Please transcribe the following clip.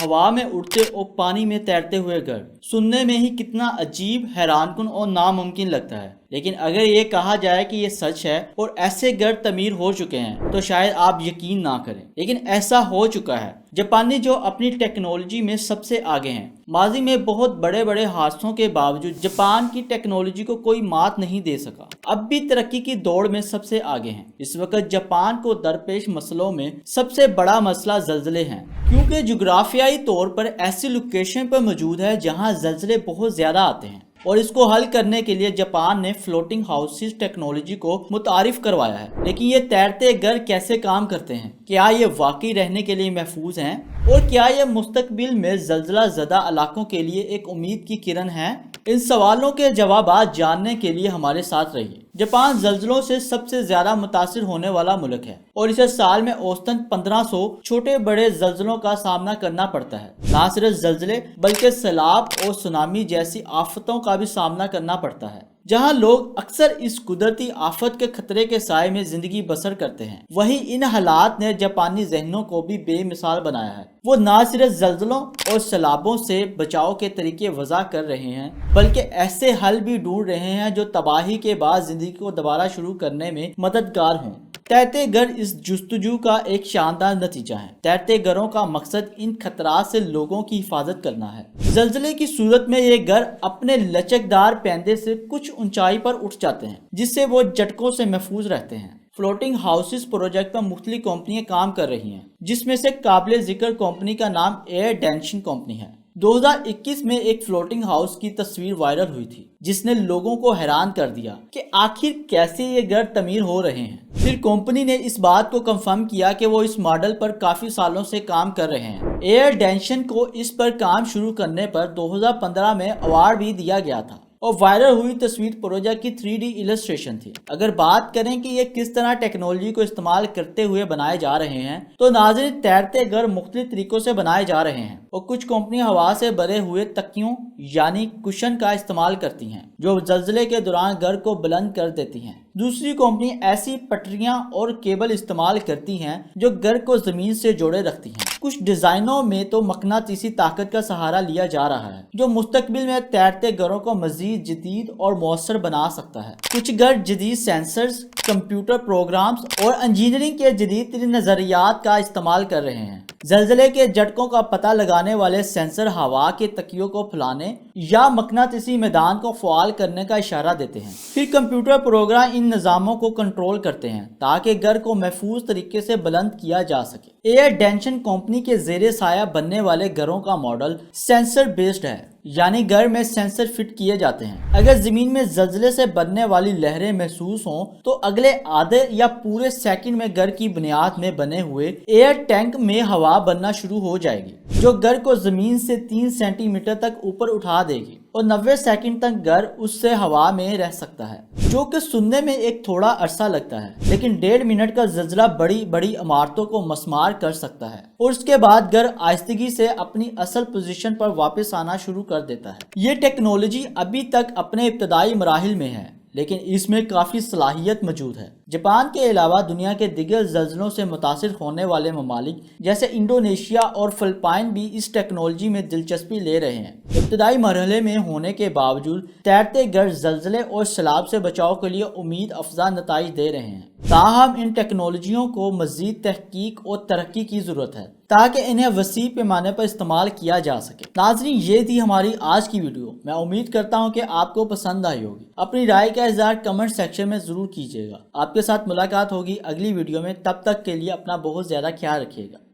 हवा में उड़ते और पानी में तैरते हुए घर सुनने में ही कितना अजीब, हैरानकुन और नामुमकिन लगता है। लेकिन अगर ये कहा जाए कि ये सच है और ऐसे घर तमीर हो चुके हैं तो शायद आप यकीन ना करें, लेकिन ऐसा हो चुका है। जापानी जो अपनी टेक्नोलॉजी में सबसे आगे हैं, माजी में बहुत बड़े बड़े हादसों के बावजूद जापान की टेक्नोलॉजी को कोई मात नहीं दे सका, अब भी तरक्की की दौड़ में सबसे आगे हैं। इस वक्त जापान को दरपेश मसलों में सबसे बड़ा मसला जल्जले हैं, क्योंकि जुग्राफियाई तौर पर ऐसी लोकेशन पर मौजूद है जहां जल्जले बहुत ज्यादा आते हैं, और इसको हल करने के लिए जापान ने फ्लोटिंग हाउसेस टेक्नोलॉजी को मुतारिफ करवाया है। लेकिन ये तैरते घर कैसे काम करते हैं, क्या ये वाकई रहने के लिए महफूज हैं, और क्या ये मुस्तकबिल में जल्जला ज़दा इलाकों के लिए एक उम्मीद की किरण है? इन सवालों के जवाब जानने के लिए हमारे साथ रहिए। जापान जल्जलों से सबसे ज्यादा मुतासिर होने वाला मुल्क है और इसे साल में औसतन 1500 छोटे बड़े जल्जलों का सामना करना पड़ता है। न सिर्फ जल्जले बल्कि सैलाब और सुनामी जैसी आफतों का भी सामना करना पड़ता है, जहां लोग अक्सर इस कुदरती आफत के खतरे के साए में जिंदगी बसर करते हैं। वहीं इन हालात ने जापानी जहनों को भी बेमिसाल बनाया है। वो न सिर्फ जल्जलों और सैलाबों से बचाव के तरीके वज़ा कर रहे हैं, बल्कि ऐसे हल भी ढूंढ रहे हैं जो तबाही के बाद जिंदगी को दोबारा शुरू करने में मददगार हों। तैरते घर इस जुस्तजू का एक शानदार नतीजा है। तैरते घरों का मकसद इन खतरात से लोगों की हिफाजत करना है। जल्जले की सूरत में ये घर अपने लचकदार पैंदे से कुछ ऊंचाई पर उठ जाते हैं, जिससे वो झटकों से महफूज रहते हैं। फ्लोटिंग हाउसेस प्रोजेक्ट पर मुख्तलिफ कंपनियां काम कर रही हैं, जिसमें से काबिल जिक्र कंपनी का नाम एयर डेंशन कंपनी है। 2021 में एक फ्लोटिंग हाउस की तस्वीर वायरल हुई थी, जिसने लोगों को हैरान कर दिया कि आखिर कैसे ये घर तमीर हो रहे हैं। फिर कंपनी ने इस बात को कंफर्म किया कि वो इस मॉडल पर काफी सालों से काम कर रहे हैं। एयर डेंशन को इस पर काम शुरू करने पर 2015 में अवार्ड भी दिया गया था, और वायरल हुई तस्वीर प्रोजेक्ट की 3D इलस्ट्रेशन थी। अगर बात करें कि ये किस तरह टेक्नोलॉजी को इस्तेमाल करते हुए बनाए जा रहे हैं, तो नाज़रीन, तैरते घर मुख्तलिफ तरीकों से बनाए जा रहे हैं, और कुछ कंपनियां हवा से भरे हुए तकियों यानी कुशन का इस्तेमाल करती हैं, जो जल्जले के दौरान घर को बुलंद कर देती हैं। दूसरी कंपनी ऐसी पटरियां और केबल इस्तेमाल करती हैं जो घर को जमीन से जोड़े रखती हैं। कुछ डिजाइनों में तो मकनातीसी ताकत का सहारा लिया जा रहा है, जो मुस्तकबिल में तैरते घरों को मजीद जदीद और मौसर बना सकता है। कुछ घर जदीद सेंसर्स, कंप्यूटर प्रोग्राम्स और इंजीनियरिंग के जदीद तरीन नजरियात का इस्तेमाल कर रहे हैं। जल्जले के झटकों का पता लगाने वाले सेंसर हवा के तकियों को फैलाने या मकनातीसी मैदान को फ़ाल करने का इशारा देते हैं। फिर कंप्यूटर प्रोग्राम इन निज़ामों को कंट्रोल करते हैं ताकि घर को महफूज तरीके से बुलंद किया जा सके। एयर डेंशन कंपनी के ज़ेरे साया बनने वाले घरों का मॉडल सेंसर बेस्ड है, यानी घर में सेंसर फिट किए जाते हैं। अगर जमीन में जल्जले से बनने वाली लहरें महसूस हों तो अगले आधे या पूरे सेकंड में घर की बुनियाद में बने हुए एयर टैंक में हवा बनना शुरू हो जाएगी, जो घर को जमीन से 3 सेंटीमीटर तक ऊपर उठा देगी, और 90 सेकंड तक घर उससे हवा में रह सकता है, जो कि सुनने में एक थोड़ा अरसा लगता है, लेकिन 1.5 मिनट का जल्जला बड़ी बड़ी इमारतों को मस्मार कर सकता है, और उसके बाद घर आहिस्तगी से अपनी असल पोजीशन पर वापस आना शुरू कर देता है। ये टेक्नोलॉजी अभी तक अपने इब्तदाई मराहिल में है, लेकिन इसमें काफ़ी सलाहियत मौजूद है। जापान के अलावा दुनिया के दिगर जल्जलों से मुतासिर होने वाले ममालिक जैसे इंडोनेशिया और फिलिपाइन भी इस टेक्नोलॉजी में दिलचस्पी ले रहे हैं। इब्तदाई मरहले में होने के बावजूद तैरते घर जल्जले और सैलाब से बचाव के लिए उम्मीद अफजा नताइज दे रहे हैं। ताहम इन टेक्नोलॉजियों को मजीद तहकीक और तरक्की की ज़रूरत है ताकि इन्हें वसी पैमाने पर इस्तेमाल किया जा सके। नाज़रीन, ये थी हमारी आज की वीडियो। मैं उम्मीद करता हूँ कि आपको पसंद आई होगी। अपनी राय का इज़हार कमेंट सेक्शन में ज़रूर कीजिएगा। आपके साथ मुलाकात होगी अगली वीडियो में। तब तक के लिए अपना बहुत ज़्यादा ख्याल रखिएगा।